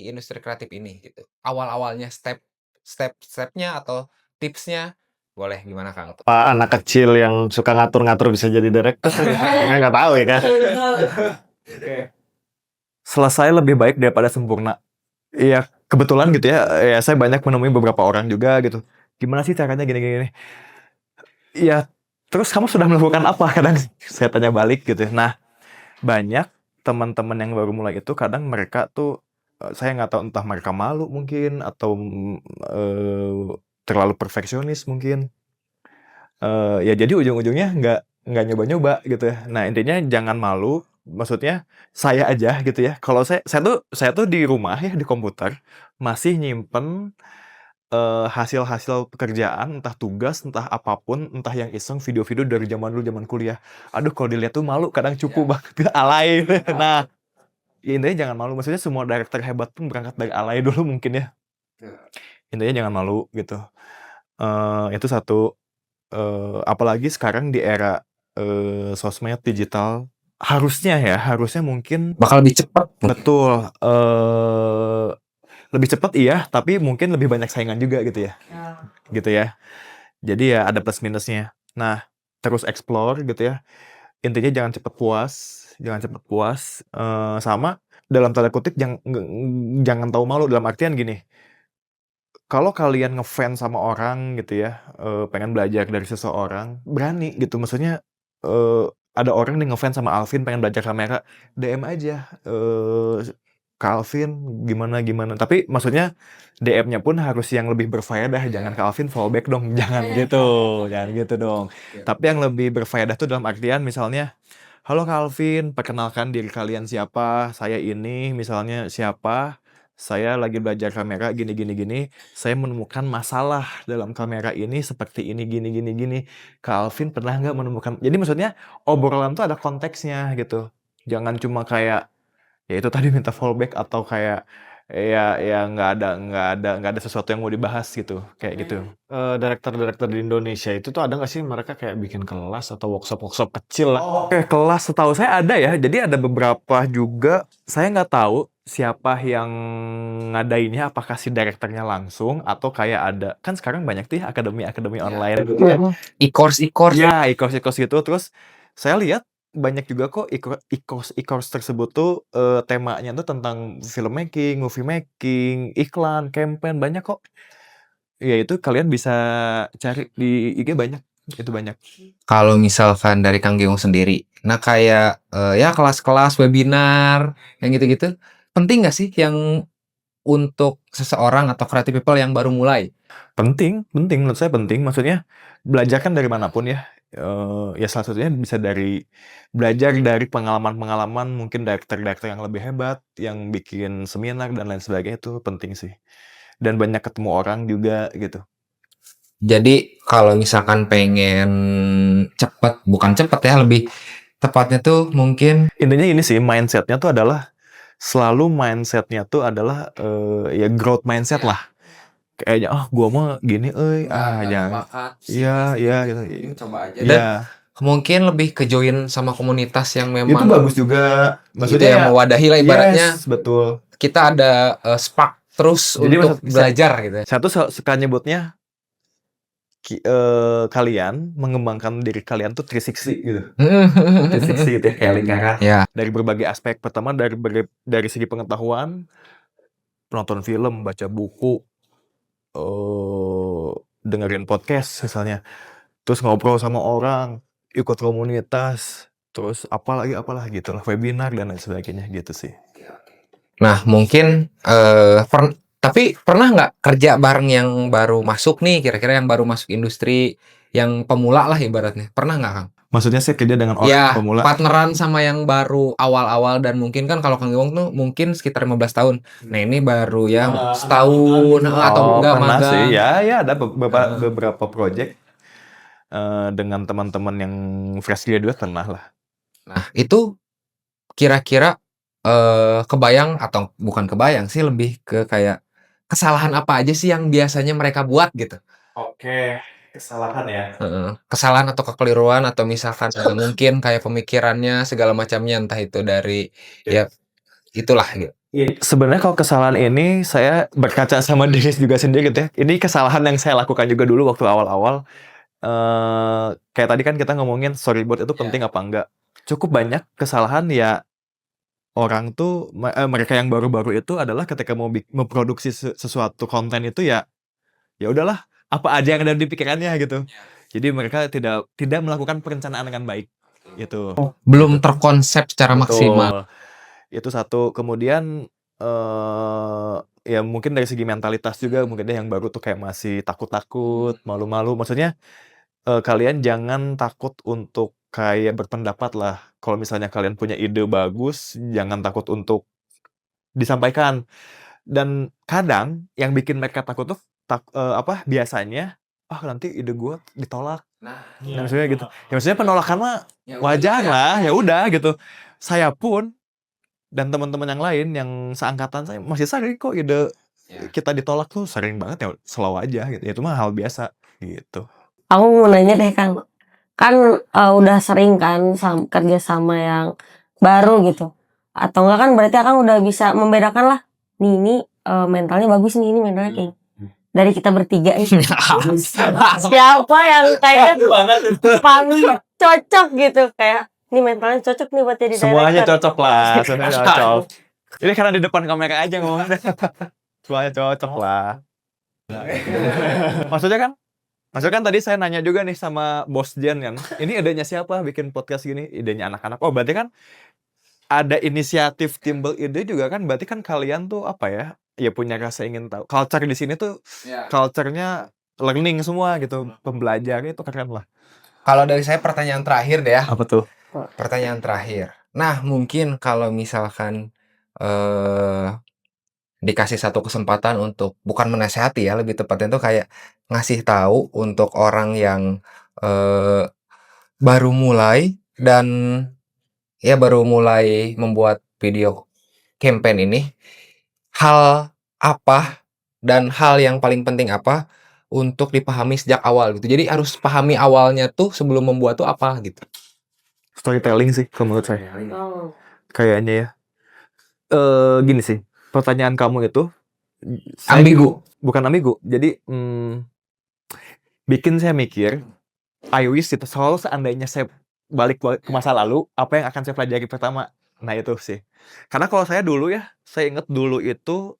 industri kreatif ini gitu? Awal-awalnya step-stepnya atau tipsnya boleh gimana Kang? Pak anak kecil yang suka ngatur-ngatur bisa jadi director? Nggak tahu ya kan. Selesai lebih baik daripada sempurna. Iya, kebetulan gitu ya. Ya saya banyak menemui beberapa orang juga gitu. Gimana sih caranya gini-gini? Ya, terus kamu sudah melakukan apa? Kadang saya tanya balik gitu. Nah, banyak teman-teman yang baru mulai itu kadang mereka tuh saya nggak tahu entah mereka malu mungkin atau terlalu perfeksionis mungkin. Ya jadi ujung-ujungnya nggak nyoba-nyoba gitu ya. Nah, intinya jangan malu, maksudnya saya aja gitu ya. Kalau saya tuh di rumah ya di komputer masih nyimpen hasil-hasil pekerjaan, entah tugas, entah apapun, entah yang iseng, video-video dari zaman dulu, zaman kuliah. Aduh kalau dilihat tuh malu, kadang cupu banget, alay. Nah, ya intinya jangan malu, maksudnya semua director hebat pun berangkat dari alay dulu mungkin ya. Intinya jangan malu gitu. Itu satu, apalagi sekarang di era, sosmed, digital, harusnya mungkin Bakal lebih cepat. betul, lebih cepat iya, tapi mungkin lebih banyak saingan juga gitu ya. Gitu ya. Jadi ya ada plus minusnya. Nah, terus explore gitu ya. Intinya jangan cepet puas, sama dalam tanda kutip jangan tahu malu dalam artian gini, kalau kalian ngefans sama orang gitu ya, pengen belajar dari seseorang, berani gitu. Maksudnya, ada orang nih ngefans sama Alvin pengen belajar kamera, DM aja, ke Alvin gimana gimana. Tapi maksudnya DM-nya pun harus yang lebih berfaedah, jangan ke Alvin fallback dong, jangan gitu dong. Tapi yang lebih berfaedah tuh dalam artian misalnya, "Halo Kak Alvin, perkenalkan diri kalian siapa, saya ini misalnya siapa, saya lagi belajar kamera gini gini gini, saya menemukan masalah dalam kamera ini seperti ini gini gini gini. Kak Alvin pernah nggak menemukan" jadi maksudnya obrolan tuh ada konteksnya gitu. Jangan cuma kayak, ya itu tadi minta fallback atau kayak, ya nggak ada sesuatu yang mau dibahas gitu, kayak gitu. Director-director di Indonesia itu tuh ada nggak sih mereka kayak bikin kelas atau workshop-workshop kecil lah? Oke, kelas setahu saya ada ya. Jadi ada beberapa juga, saya nggak tahu siapa yang ngadainnya, apakah si direkturnya langsung atau kayak ada, kan sekarang banyak tuh ya akademi-akademi online gitu ya. E-course Ya, e-course gitu. Terus saya lihat banyak juga kok e-course tersebut tuh, temanya tuh tentang filmmaking, movie making, iklan, campaign, banyak kok. Ya itu kalian bisa cari di IG banyak, itu banyak. Kalau misalkan dari Kang Giung sendiri, nah kayak ya kelas-kelas webinar yang gitu-gitu, penting nggak sih yang untuk seseorang atau creative people yang baru mulai? Penting menurut saya penting. Maksudnya belajar kan dari manapun ya, ya salah satunya bisa belajar dari pengalaman-pengalaman mungkin direktur-direktur yang lebih hebat, yang bikin seminar dan lain sebagainya, itu penting sih. Dan banyak ketemu orang juga gitu. Jadi kalau misalkan pengen cepet, bukan cepet ya, lebih tepatnya tuh mungkin Intinya ini sih mindset-nya tuh adalah selalu mindset-nya tuh adalah, ya growth mindset lah. Kayaknya, "Ah, gua mah gini euy, jangan." Iya iya gitu. coba aja. Dan Iya, mungkin lebih ke join sama komunitas yang itu memang bagus juga. gitu Maksudnya ya, ya mewadahi lah ibaratnya yes, betul. kita ada spark terus Jadi untuk maksud belajar gitu ya. saya tuh suka nyebutnya kalian mengembangkan diri kalian tuh 360 gitu. 360 gitu ya, kayak lingkaran. Ya, Dari berbagai aspek. Pertama dari segi pengetahuan, nonton film, baca buku, dengerin podcast misalnya, terus ngobrol sama orang, ikut komunitas, terus apalah gitulah, webinar dan lain sebagainya gitu sih. nah mungkin tapi pernah nggak kerja bareng yang baru masuk nih, kira-kira yang baru masuk industri, yang pemula lah ibaratnya, pernah nggak Kang? Maksudnya saya kerja dengan orang Ya, pemula. partneran sama yang baru awal-awal dan mungkin kan kalau Kang Giung tuh mungkin sekitar 15 tahun. Nah ini baru ya setahun atau enggak Pernah magang. sih, ya ada beberapa project dengan teman-teman yang fresh graduate pernah lah. Nah itu kira-kira kebayang atau bukan kebayang sih, lebih ke kayak kesalahan apa aja sih yang biasanya mereka buat gitu? Oke, kesalahan ya. Kesalahan atau kekeliruan atau misalkan mungkin kayak pemikirannya segala macamnya, entah itu dari ya itulah gitu. Sebenarnya kalau kesalahan ini saya berkaca sama diri juga sendiri gitu ya. Ini kesalahan yang saya lakukan juga dulu waktu awal-awal. Kayak tadi kan kita ngomongin storyboard itu penting apa enggak. Cukup banyak kesalahan ya orang tuh, mereka yang baru-baru itu adalah ketika mau memproduksi sesuatu konten itu ya udahlah, apa aja yang ada di pikirannya gitu. Jadi mereka tidak melakukan perencanaan dengan baik gitu. Belum terkonsep secara maksimal. Betul. Itu satu. Kemudian ya mungkin dari segi mentalitas juga mungkin yang baru tuh kayak masih takut-takut, malu-malu. Maksudnya kalian jangan takut untuk kayak berpendapat lah. Kalau misalnya kalian punya ide bagus, jangan takut untuk disampaikan. Dan kadang yang bikin mereka takut tuh biasanya nanti ide gue ditolak. Nah, Maksudnya gitu. Ya maksudnya penolakan mah wajar lah, ya udah gitu. Saya pun dan teman-teman yang lain yang seangkatan saya masih sering kok ide kita ditolak tuh sering banget ya, slow aja gitu. Itu mah hal biasa gitu. Aku mau nanya deh Kang, kan udah sering kan kerja sama yang baru gitu, atau enggak kan berarti Akang udah bisa membedakan lah, nih ini mentalnya bagus nih, ini mentalnya kayak dari kita bertiga nih. Siapa yang kayak paling cocok gitu, kayak ini mentalnya cocok nih buat jadi Semuanya director. cocok lah, semuanya cocok. Ini karena di depan kamera aja ngomongnya. Semuanya cocok lah. Maksudnya kan tadi saya nanya juga nih sama Bos Jen kan. Ini idenya siapa bikin podcast gini? Idenya anak-anak. Oh, berarti kan ada inisiatif timbul ide juga kan. Berarti kan kalian tuh apa ya? Ya punya rasa ingin tahu. Culture di sini tuh culture-nya learning semua gitu. Pembelajar itu keren lah. Kalau dari saya pertanyaan terakhir deh ya. Apa tuh? Pertanyaan terakhir. Nah, mungkin kalau misalkan dikasih satu kesempatan untuk bukan menasehati ya, lebih tepatnya itu kayak ngasih tahu untuk orang yang baru mulai dan ya baru mulai membuat video campaign ini, hal apa dan hal yang paling penting apa untuk dipahami sejak awal gitu. Jadi harus pahami awalnya tuh sebelum membuat tuh apa gitu. Storytelling sih kalau menurut saya. Oh. Kayaknya ya. Gini sih. Pertanyaan kamu itu Ambigu. bukan ambigu. Jadi bikin saya mikir, I wish itu selalu seandainya saya balik ke masa lalu, apa yang akan saya pelajari pertama? Nah itu sih. Karena kalau saya dulu ya, saya inget dulu itu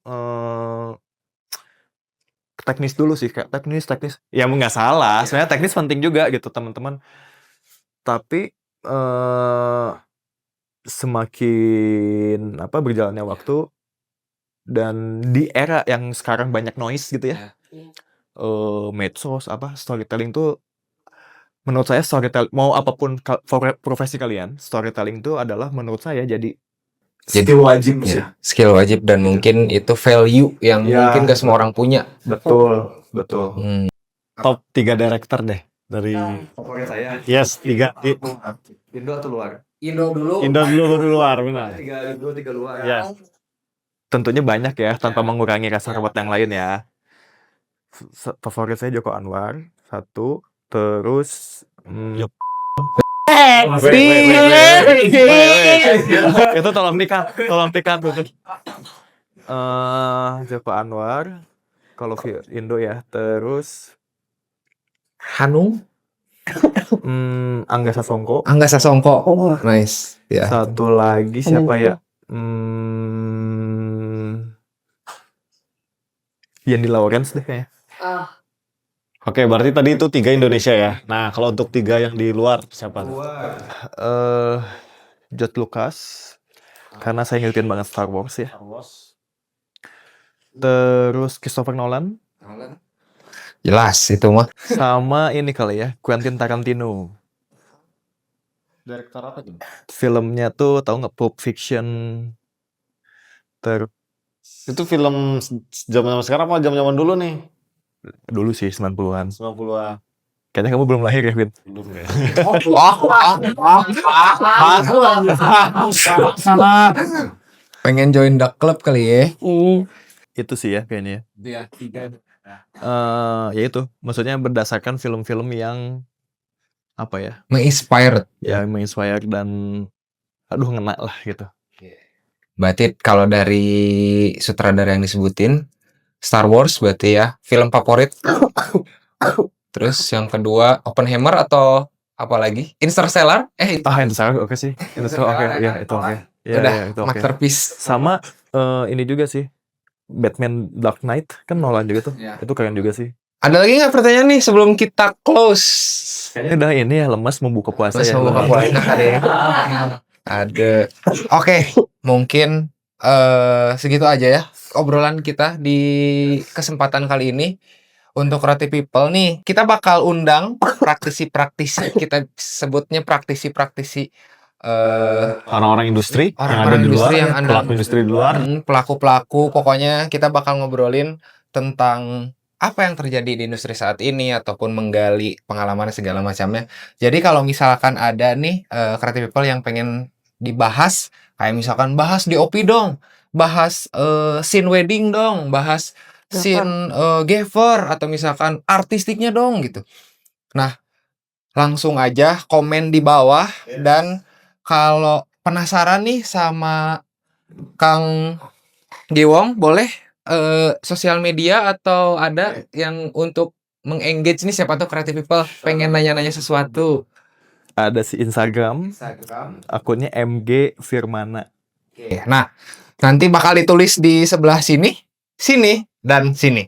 teknis dulu sih, kayak teknis. Ya nggak salah, sebenarnya teknis penting juga gitu teman-teman. Tapi semakin berjalannya waktu dan di era yang sekarang banyak noise gitu ya, medsos storytelling tuh menurut saya storytelling mau apapun profesi kalian, storytelling itu adalah menurut saya jadi skill wajib sih. Ya, skill wajib dan mungkin itu value yang mungkin gak semua orang punya. Betul. Top 3 director deh dari Favorit saya. yes 3 Indo atau luar? Indo dulu. Indo dulu luar benar. Tiga luar. Ya. Tentunya banyak ya, tanpa mengurangi rasa hormat yang lain ya. Favorit saya Joko Anwar, satu. Terus itu tolong dikat tuh. Joko Anwar, kalau Indo ya. Terus Hanung, Angga Sasongko. Angga Sasongko. Nice. Ya. Satu lagi siapa ya? Yandi Lawrence deh kayaknya. Oke, berarti tadi itu 3 Indonesia ya. Nah, kalau untuk 3 yang di luar siapa? George Lucas, karena saya ngikutin banget Star Wars ya. Terus Christopher Nolan, Jelas itu mah. sama ini kali ya, Quentin Tarantino. Direktur apa tuh? Filmnya tuh tahu nggak, Pulp Fiction. Itu film zaman sekarang apa zaman dulu nih? Dulu sih 90-an. 90-an. Kayaknya kamu belum lahir ya, Vin? Belum ya. Pengen join the club kali ya. Itu sih ya kayaknya. Iya, 3. Ya itu, maksudnya berdasarkan film-film yang Menginspired. ya menginspire dan ngena lah gitu. Berarti kalau dari sutradara yang disebutin Star Wars berarti ya film favorit. Terus yang kedua Oppenheimer atau apa lagi? Interstellar? Interstellar oke sih. Interstellar oke, ya itu oke. Ya, Udah, itu oke. masterpiece. Sama ini juga sih. Batman Dark Knight kan Nolan juga tuh. Ya. Itu keren juga sih. Ada lagi nggak pertanyaan nih sebelum kita close? Kayaknya udah ini ya, lemas mau buka puasa Mas ya. mau buka puasa ada ya? Ada. Oke, mungkin segitu aja ya obrolan kita di kesempatan kali ini. Untuk Creative People nih, kita bakal undang praktisi-praktisi, kita sebutnya praktisi-praktisi Orang-orang industri yang ada orang-orang di luar, industri yang ada pelaku industri di luar. pelaku-pelaku. Pokoknya kita bakal ngobrolin tentang apa yang terjadi di industri saat ini ataupun menggali pengalaman segala macamnya. Jadi kalau misalkan ada nih Creative People yang pengen dibahas, kayak misalkan bahas DOP dong, bahas scene wedding dong, bahas scene gaffer atau misalkan artistiknya dong gitu. Nah, langsung aja komen di bawah dan kalau penasaran nih sama Kang Giwong, boleh sosial media atau ada yang untuk mengengage nih, siapa tuh Creative People pengen nanya-nanya sesuatu. Ada si Instagram, akunnya MG Firmana. Oke, nah nanti bakal ditulis di sebelah sini, sini, dan sini.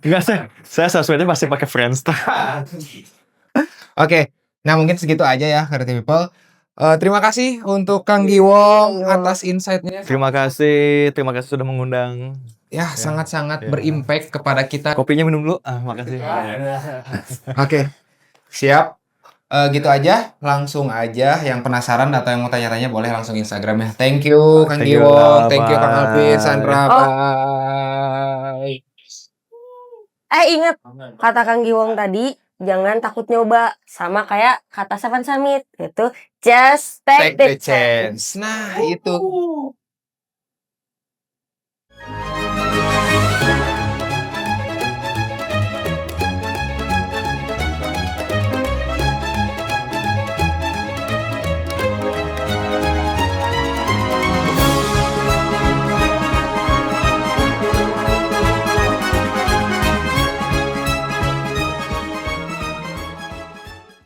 Enggak, saya sosmednya masih pakai Friendster. Oke, nah mungkin segitu aja ya Creative People. Terima kasih untuk Kang Giwong atas insight-nya. Terima kasih sudah mengundang. Ya, sangat-sangat berimpact kepada kita. Kopinya minum dulu. Makasih. Oke, siap. Gitu aja, langsung aja. Yang penasaran atau yang mau tanya-tanya boleh langsung Instagram ya. Thank you Kang Thank you, Giwong, thank you Kang bye. Alvin, Sandra, Oh. bye. Ingat kata Kang Giwong tadi, jangan takut nyoba. Sama kayak kata Seven Summit, itu just take the chance. Nah, itu.